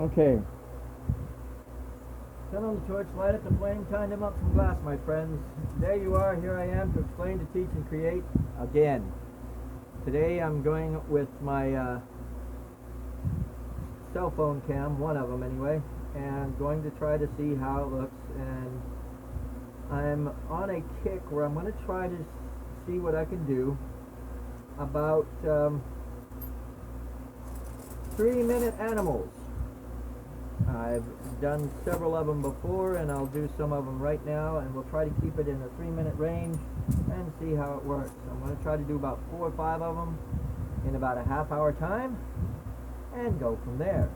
Okay. Turn on the torch, light up the flame, kind them up some glass, my friends. There you are, here I am to explain, to teach, and create again. Today I'm going with my cell phone cam, one of them anyway, and going to try to see how it looks. And I'm on a kick where I'm going to try to see what I can do about 3-minute animals. I've done several of them before, and I'll do some of them right now, and we'll try to keep it in the 3-minute range and see how it works. I'm going to try to do about 4 or 5 of them in about a half-hour time and go from there.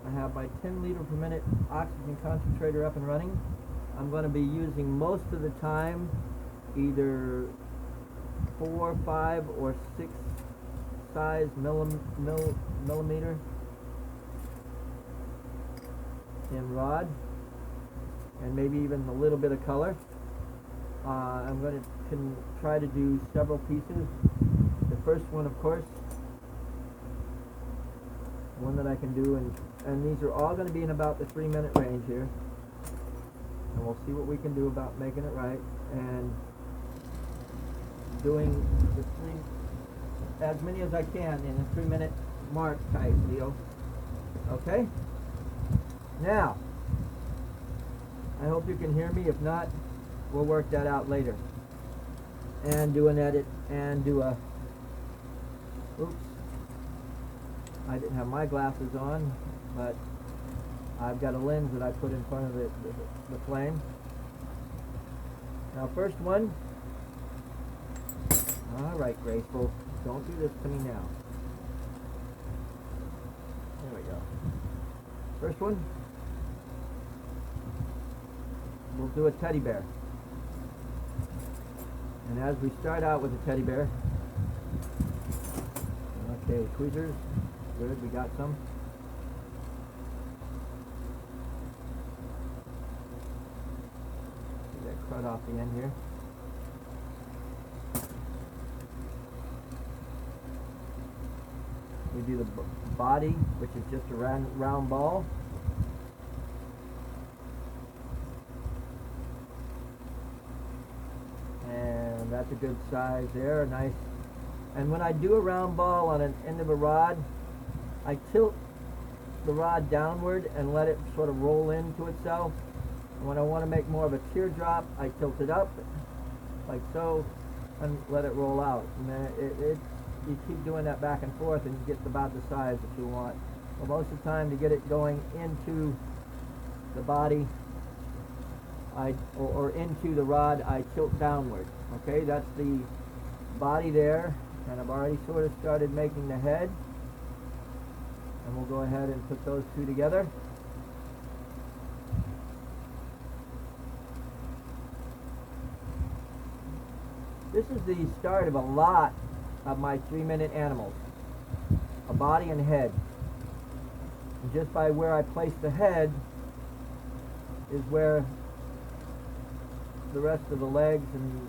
I have my 10 liter per minute oxygen concentrator up and running. I'm going to be using most of the time either 4, 5, or 6 size millimeter in rod, and maybe even a little bit of color. I'm going to try to do several pieces. The first one, of course, one that I can do, and these are all going to be in about the 3-minute range here, and we'll see what we can do about making it right and doing as many as I can in a 3-minute mark type deal. Okay? Now, I hope you can hear me. If not, we'll work that out later. And do an edit and do a... Oops. I didn't have my glasses on, but I've got a lens that I put in front of the flame. Now, first one. Alright, Graceful. Don't do this to me now. There we go. First one. We'll do a teddy bear. And as we start out with a teddy bear, okay, tweezers, good, we got some. Get that crud off the end here. We do the body, which is just a round ball. And that's a good size there, nice. And when I do a round ball on an end of a rod, I tilt the rod downward and let it sort of roll into itself. And when I want to make more of a teardrop, I tilt it up, like so, and let it roll out. And then you keep doing that back and forth, and you get about the size that you want. Well, most of the time, to get it going into the body, or into the rod, I tilt downward. Okay, that's the body there, and I've already sort of started making the head, and we'll go ahead and put those two together. This is the start of a lot of my 3-minute animals, a body and head. And just by where I place the head is where the rest of the legs and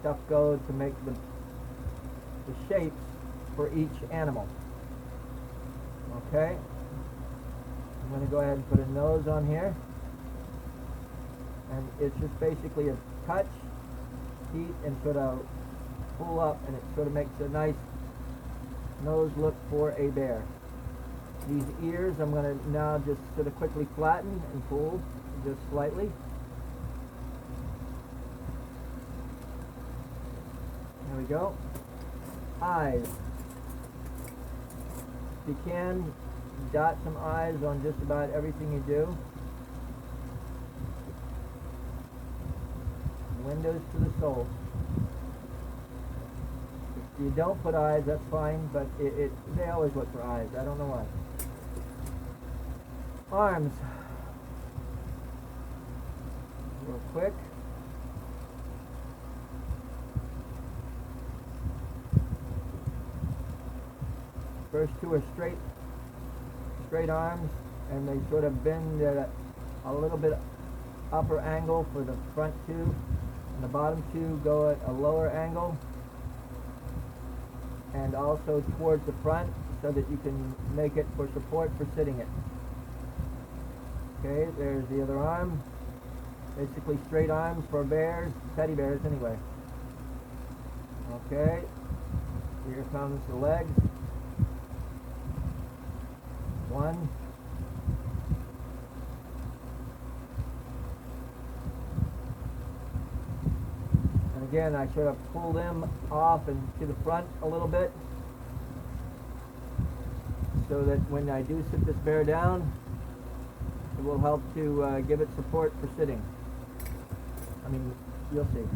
stuff go to make the shapes for each animal. Okay? I'm going to go ahead and put a nose on here, and it's just basically a touch, heat, and sort of pull up, and it sort of makes a nice nose look for a bear. These ears I'm going to now just sort of quickly flatten and pull just slightly. There we go. Eyes. If you can, dot some eyes on just about everything you do. Windows to the soul. If you don't put eyes, that's fine, but they always look for eyes. I don't know why. Arms. Real quick. First two are straight arms, and they sort of bend at a little bit upper angle for the front two, and the bottom two go at a lower angle, and also towards the front, so that you can make it for support for sitting it. Okay, there's the other arm. Basically straight arms for bears, teddy bears anyway. Okay, here comes the legs. One. And again, I sort of pull them off and to the front a little bit, so that when I do sit this bear down, it will help to give it support for sitting. I mean, you'll see.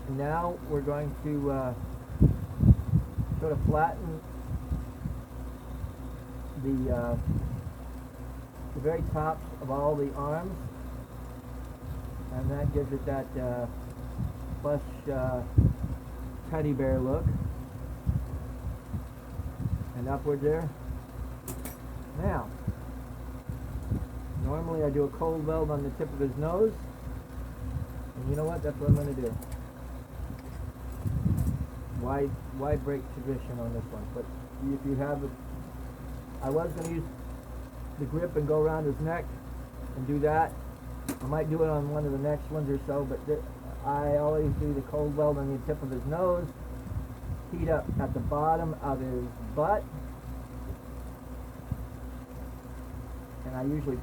And now we're going to sort of flatten the very tops of all the arms, and that gives it that plush teddy bear look. And upward there. Now, normally I do a cold weld on the tip of his nose, and you know what? That's what I'm going to do. Why break tradition on this one? But if you have it, I was going to use the grip and go around his neck and do that. I might do it on one of the next ones or so, but I always do the cold weld on the tip of his nose, heat up at the bottom of his butt, and I usually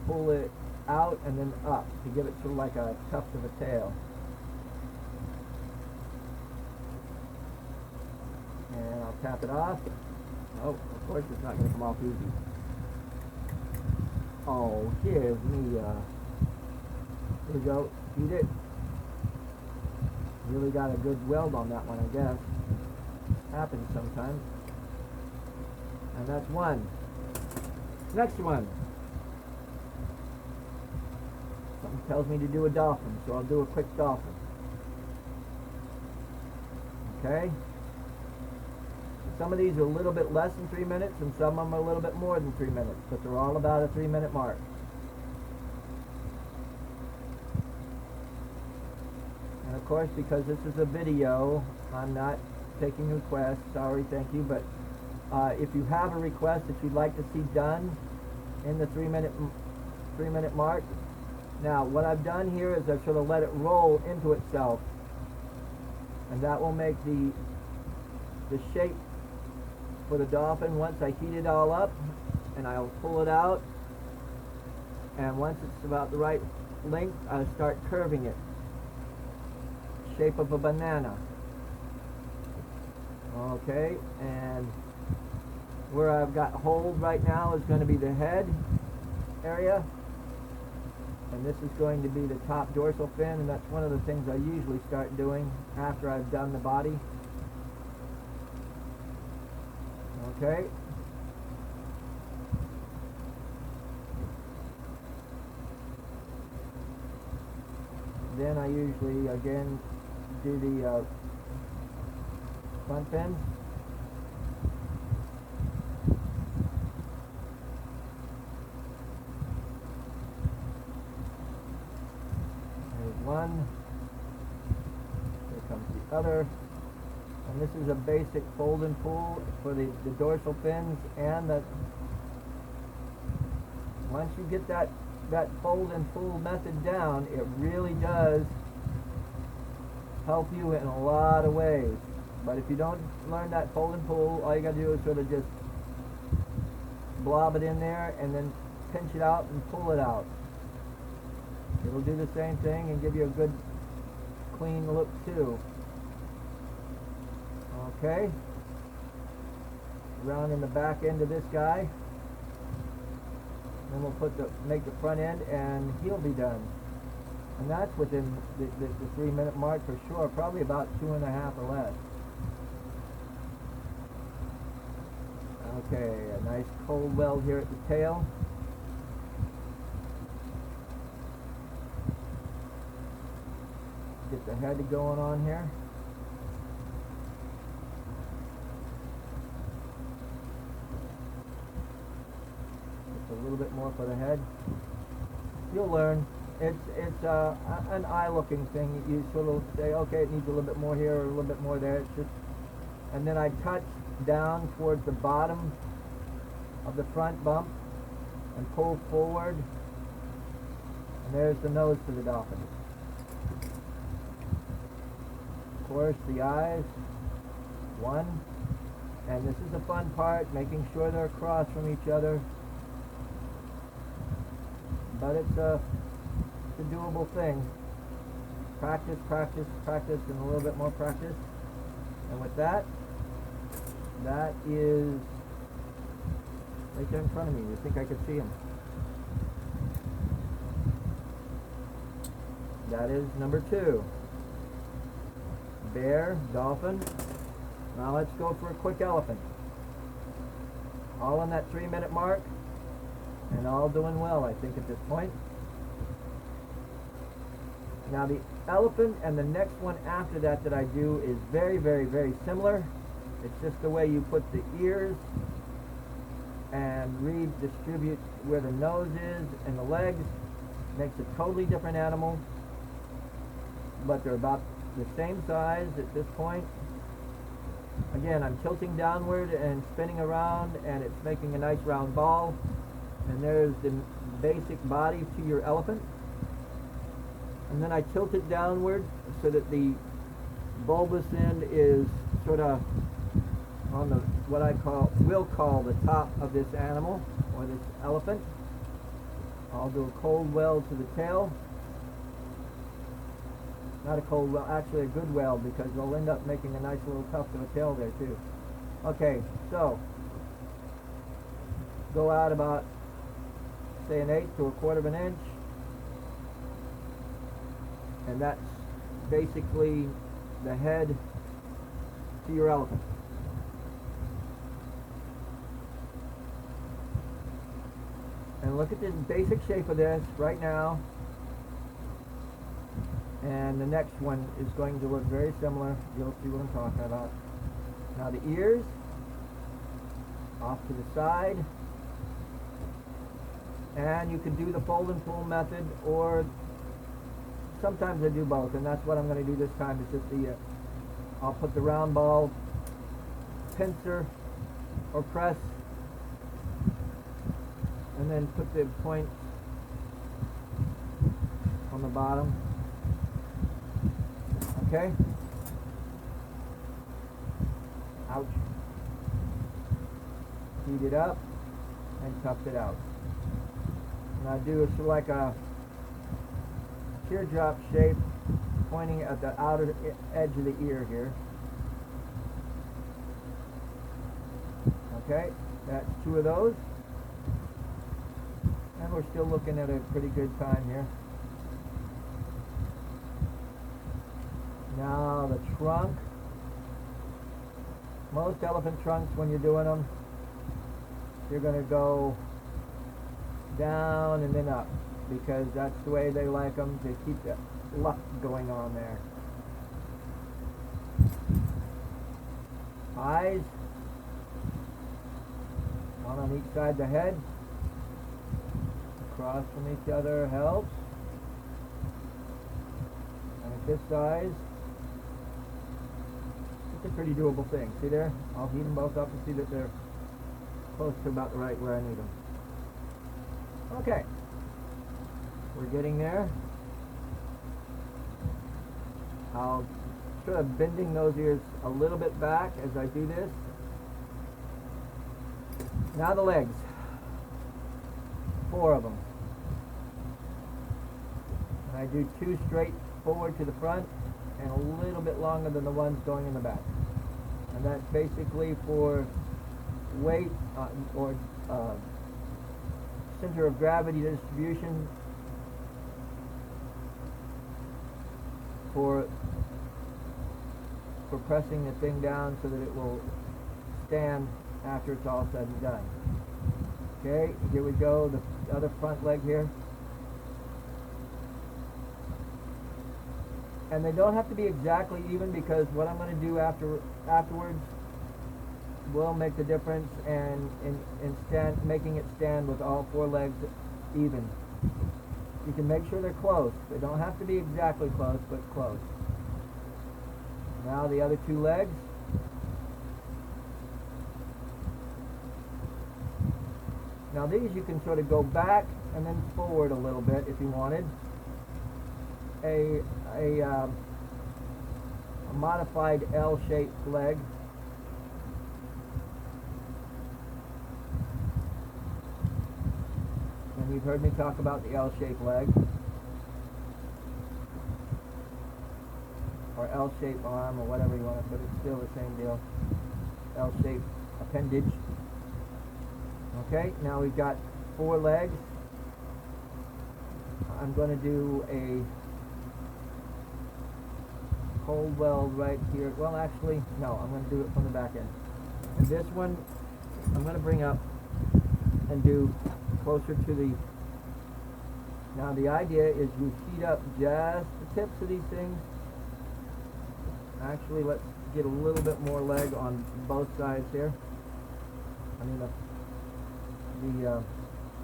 pull it out and then up to give it sort of like a tuft of a tail. And I'll tap it off. Oh, of course it's not going to come off easy. Oh, here's me. Here we go. Heat it. Really got a good weld on that one, I guess. Happens sometimes. And that's one. Next one. Something tells me to do a dolphin, so I'll do a quick dolphin. Okay? Some of these are a little bit less than 3 minutes, and some of them are a little bit more than 3 minutes, but they're all about a 3-minute mark. And of course, because this is a video, I'm not taking requests. Sorry, thank you, but if you have a request that you'd like to see done in the 3-minute mark, now what I've done here is I've sort of let it roll into itself, and that will make the shape for the dolphin once I heat it all up, and I'll pull it out, and once it's about the right length, I'll start curving it. Shape of a banana. Okay, and where I've got hold right now is going to be the head area, and this is going to be the top dorsal fin, and that's one of the things I usually start doing after I've done the body. Okay. Then I usually again do the front fin. There's one. Here comes the other. And this is a basic fold and pull for the dorsal fins, and that once you get that fold and pull method down, it really does help you in a lot of ways. But if you don't learn that fold and pull, all you got to do is sort of just blob it in there and then pinch it out and pull it out. It'll do the same thing and give you a good clean look too. Okay, around in the back end of this guy, then we'll make the front end, and he'll be done. And that's within the 3-minute mark for sure, probably about 2.5 or less. Okay, a nice cold weld here at the tail. Get the head going on here. A little bit more for the head. You'll learn. It's an eye-looking thing. You sort of say, okay, it needs a little bit more here or a little bit more there. It's just and then I touch down towards the bottom of the front bump and pull forward, and there's the nose for the dolphin. Of course, the eyes, one, and this is the fun part, making sure they're across from each other, but it's a doable thing. Practice, practice, practice, and a little bit more practice. And with that is right there in front of me. You think I could see him? That is number 2. Bear, dolphin. Now let's go for a quick elephant. All on that 3-minute mark, and all doing well, I think, at this point. Now the elephant and the next one after that I do is very, very, very similar. It's just the way you put the ears and redistribute where the nose is and the legs. Makes a totally different animal, but they're about the same size at this point. Again, I'm tilting downward and spinning around, and it's making a nice round ball. And there's the basic body to your elephant. And then I tilt it downward so that the bulbous end is sort of on the what will call the top of this animal or this elephant. I'll do a cold weld to the tail. Not a cold weld, actually a good weld, because they'll end up making a nice little tuft of a tail there too. Okay, so go out about, say, 1/8 to 1/4 of an inch. And that's basically the head to your elephant. And look at the basic shape of this right now. And the next one is going to look very similar. You'll see what I'm talking about. Now the ears, off to the side. And you can do the fold and pull method, or sometimes I do both, and that's what I'm going to do this time. It's just I'll put the round ball, pincer or press, and then put the point on the bottom. Okay? Ouch. Heat it up and tuft it out. And I do sort of like a teardrop shape, pointing at the outer edge of the ear here. Okay, that's 2 of those. And we're still looking at a pretty good time here. Now the trunk. Most elephant trunks, when you're doing them, you're going to go down and then up, because that's the way they like them, to keep the luck going on there. Eyes, one on each side of the head. Across from each other helps. And at this size, it's a pretty doable thing. See there? I'll heat them both up and see that they're close to about the right where I need them. Okay. We're getting there. I'll sort of bending those ears a little bit back as I do this. Now the legs. 4 of them. And I do 2 straight forward to the front and a little bit longer than the ones going in the back. And that's basically for weight or center of gravity distribution, for pressing the thing down so that it will stand after it's all said and done. Okay, here we go, the other front leg here. And they don't have to be exactly even, because what I'm going to do afterwards will make the difference, and in making it stand with all 4 legs even. You can make sure they're close. They don't have to be exactly close, but close. Now the other 2 legs. Now these you can sort of go back and then forward a little bit if you wanted. A modified L-shaped leg. And you've heard me talk about the L-shaped leg. Or L-shaped arm, or whatever you want to put it, still the same deal. L-shaped appendage. Okay, now we've got 4 legs. I'm going to do a cold weld right here. Well, actually, no, I'm going to do it from the back end. And this one, I'm going to bring up and do closer to the... Now the idea is you heat up just the tips of these things. Actually, let's get a little bit more leg on both sides here. I mean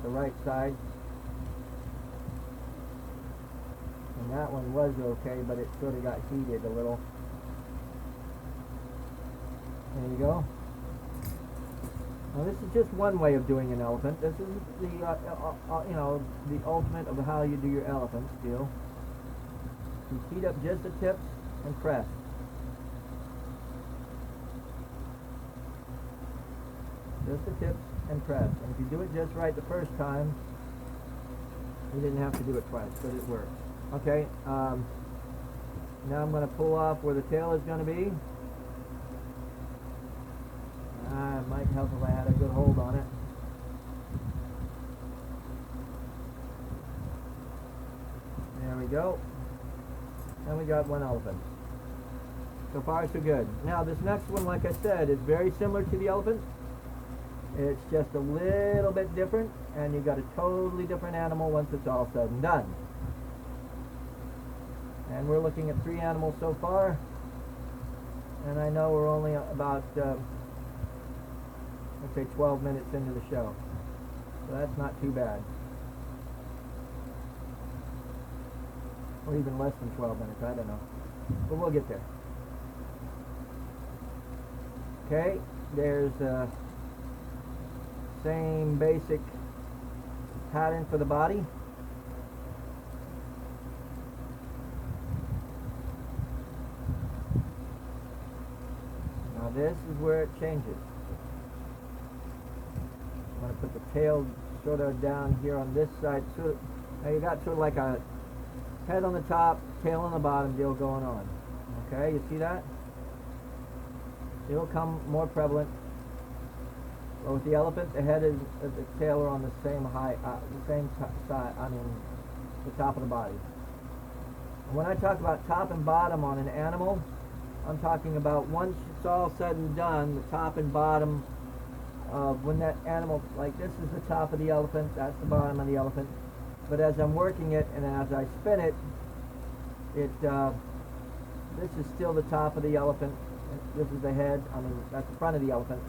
the right side. And that one was okay, but it sort of got heated a little. There you go. Now this is just one way of doing an elephant. This is the you know, the ultimate of how you do your elephant deal. You heat up just the tips and press. Just the tips and press. And if you do it just right the first time, you didn't have to do it twice, but it works. Okay, now I'm going to pull off where the tail is going to be. It might help if I had a good hold on it. There we go. And we got one elephant. So far so good. Now this next one, like I said, is very similar to the elephant. It's just a little bit different, and you've got a totally different animal once it's all said and done. And we're looking at 3 animals so far, and I know we're only about, let's say 12 minutes into the show. So that's not too bad. Or even less than 12 minutes, I don't know. But we'll get there. Okay, there's the same basic pattern for the body. Now this is where it changes. I'm going to put the tail sort of down here on this side. So now you got sort of like a head on the top, tail on the bottom deal going on. Okay, you see that? It'll come more prevalent. But with the elephant, the head and the tail are on the same height, the same side. I mean, the top of the body. And when I talk about top and bottom on an animal, I'm talking about once it's all said and done, the top and bottom of when that animal, like this is the top of the elephant, that's the bottom of the elephant. But as I'm working it and as I spin it, this is still the top of the elephant. This is the head. I mean, that's the front of the elephant.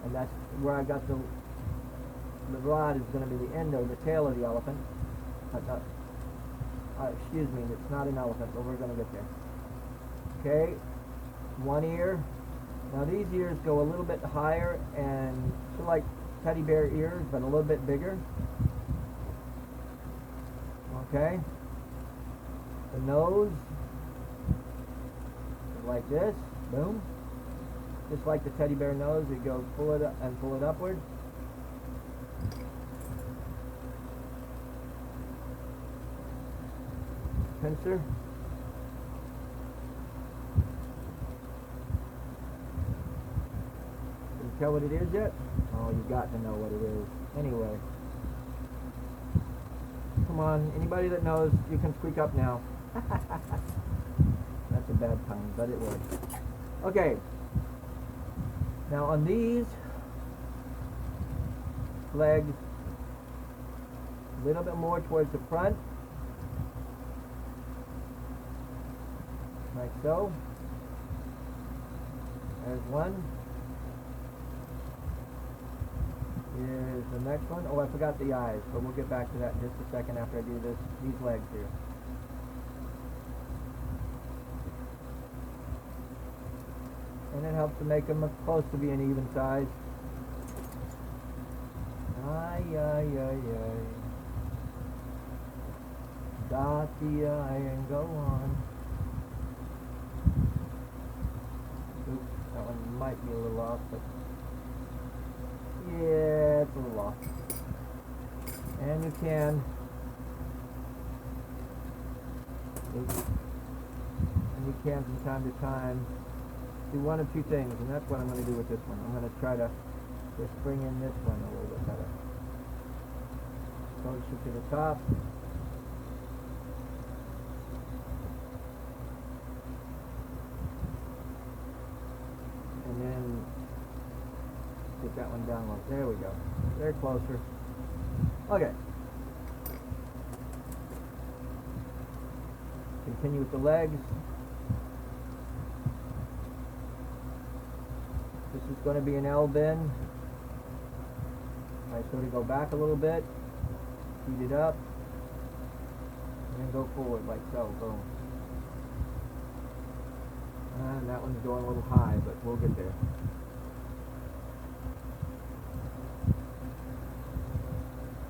And that's where I got the rod is going to be the end of the tail of the elephant. Excuse me, it's not an elephant, but we're going to get there. Okay, one ear. Now these ears go a little bit higher and sort of like teddy bear ears, but a little bit bigger. Okay. The nose is like this. Boom. Just like the teddy bear nose, you go pull it up and pull it upward. Pincer. Can you tell what it is yet? Oh, you got to know what it is. Anyway. Come on, anybody that knows, you can speak up now. That's a bad pun, but it works. Okay. Now on these legs, a little bit more towards the front, like so. There's one. Here's the next one. Oh, I forgot the eyes, but we'll get back to that in just a second after I do these legs here. And it helps to make them close to being even size. I. Dot the I and go on. Oops, that one might be a little off, but yeah, it's a little off. And you can, oops, and you can from time to time do one of two things, and that's what I'm going to do with this one. I'm going to try to just bring in this one a little bit better. Closer to the top. And then get that one down low. There we go. They're closer. Okay. Continue with the legs. This is going to be an L bend. I sort of go back a little bit, heat it up, and then go forward like so. Boom. And that one's going a little high, but we'll get there.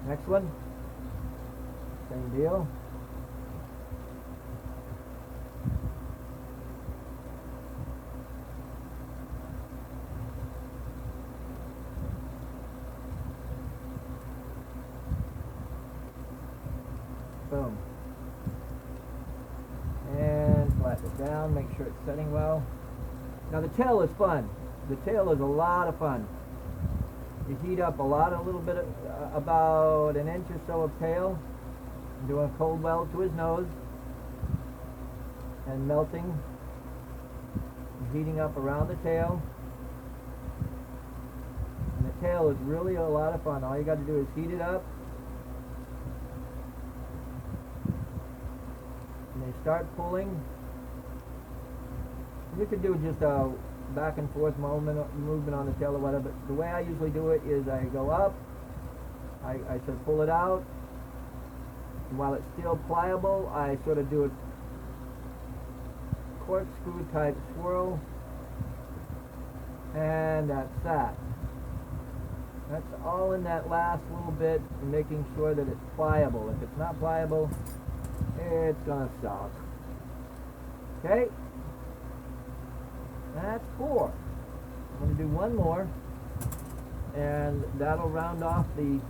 Next one, same deal. Boom. And flatten it down, make sure it's setting well. Now the tail is fun. The tail is a lot of fun. You heat up a little bit of, about an inch or so of tail, doing a cold weld to his nose, and melting, heating up around the tail. And the tail is really a lot of fun. All you got to do is heat it up, and they start pulling. You could do just a back and forth movement on the tail or whatever, but the way I usually do it is I go up, I sort of pull it out, and while it's still pliable, I sort of do a corkscrew type swirl, and that's that. That's all in that last little bit, and making sure that it's pliable. If it's not pliable, it's gonna suck. Okay? That's 4. I'm going to do one more, and that'll round off the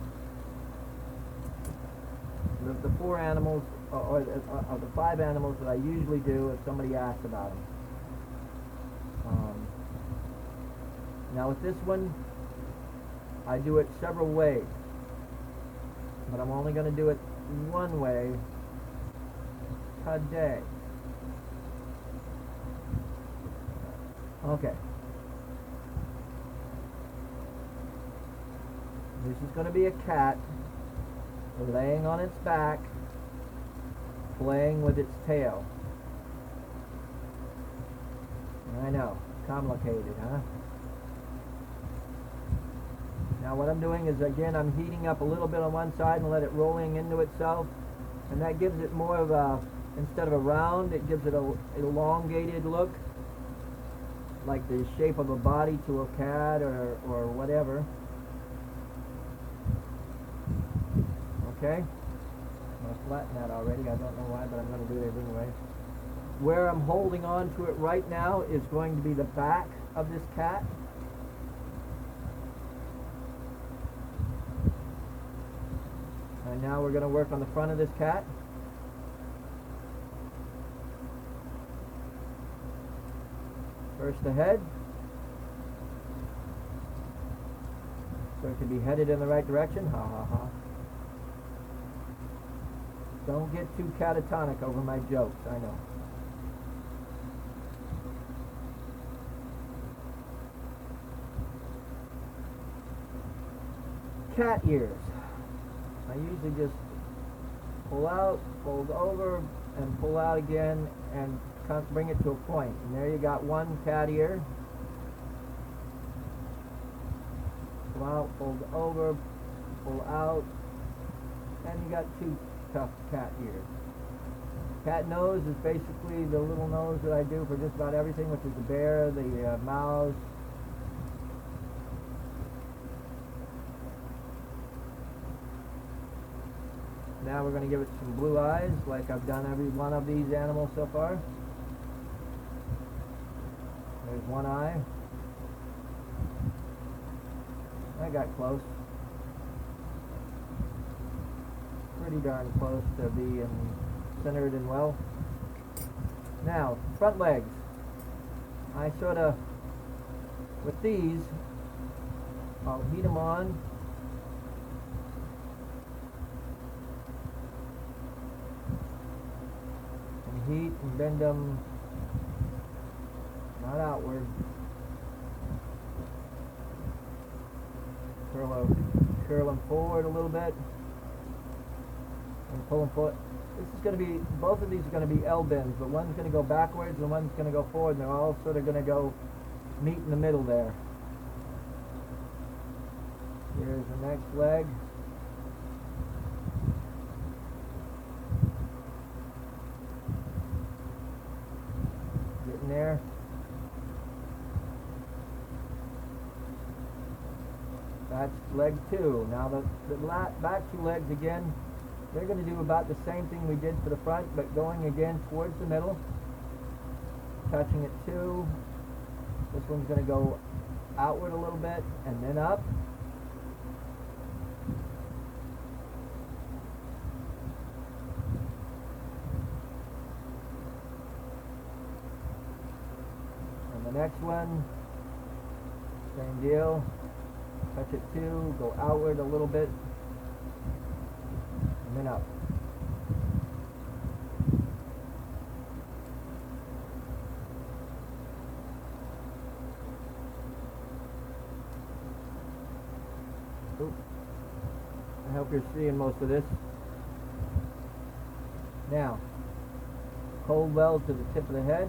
4 animals, or the 5 animals that I usually do if somebody asks about them. Now with this one, I do it several ways, but I'm only going to do it one way today. Okay. This is going to be a cat laying on its back, playing with its tail. I know, complicated, huh? Now what I'm doing is, again, I'm heating up a little bit on one side and let it rolling into itself, and that gives it more of a, instead of a round, it gives it an elongated look, like the shape of a body to a cat or whatever. Okay? I'm going to flatten that already. I don't know why, but I'm going to do it anyway. Where I'm holding on to it right now is going to be the back of this cat. And now we're going to work on the front of this cat. First the head, so it can be headed in the right direction. Ha ha ha. Don't get too catatonic over my jokes, I know. Cat ears. I usually just pull out, fold over, and pull out again, and bring it to a point. And there you got one cat ear. Pull out, fold over, pull out, and you got 2 tough cat ears. Cat nose is basically the little nose that I do for just about everything, which is the bear, the mouse, Now we're going to give it some blue eyes, like I've done every one of these animals so far. There's one eye. I got close. Pretty darn close to being centered and well. Now, front legs. I sort of, with these, I'll heat them on. And heat and bend them, not outward. Curl them forward a little bit. And pull them forward. This is going to be, both of these are going to be L bends, but one's going to go backwards and one's going to go forward, and they're all sort of going to go meet in the middle there. Here's the next leg. Getting there. That's leg 2. Now the back 2 legs again, they're going to do about the same thing we did for the front, but going again towards the middle, touching it 2. This one's going to go outward a little bit and then up. And the next one, same deal. Touch it 2, go outward a little bit, and then up. Oops. I hope you're seeing most of this. Now, cold weld to the tip of the head.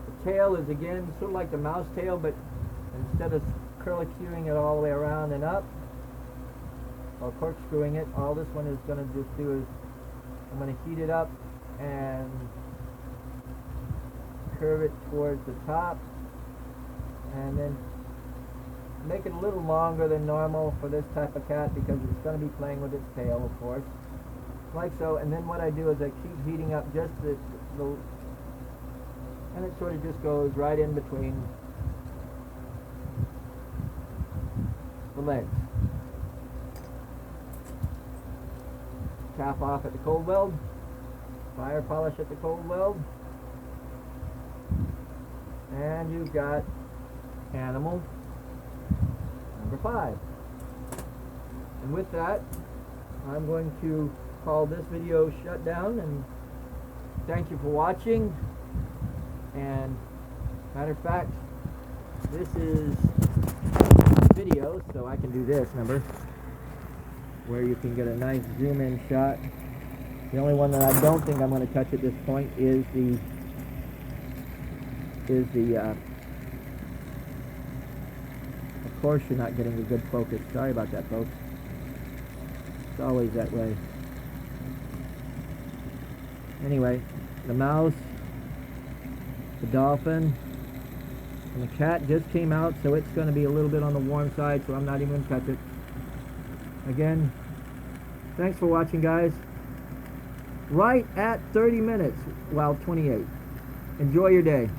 The tail is again sort of like the mouse tail, but instead of curlicuing it all the way around and up, or corkscrewing it, all this one is going to just do is, I'm going to heat it up and curve it towards the top, and then make it a little longer than normal for this type of cat, because it's going to be playing with its tail, of course, like so. And then what I do is I keep heating up just the and it sort of just goes right in between the legs. Cap off at the cold weld, fire polish at the cold weld, and you've got animal number 5. And with that, I'm going to call this video shut down, and thank you for watching. And matter of fact, this is video, so I can do this, remember, where you can get a nice zoom in shot. The only one that I don't think I'm going to touch at this point is the of course you're not getting a good focus. Sorry about that, folks. It's always that way. Anyway, the mouse, the dolphin, and the cat just came out, so it's going to be a little bit on the warm side, so I'm not even going to touch it. Again, thanks for watching, guys. Right at 30 minutes, well, 28. Enjoy your day.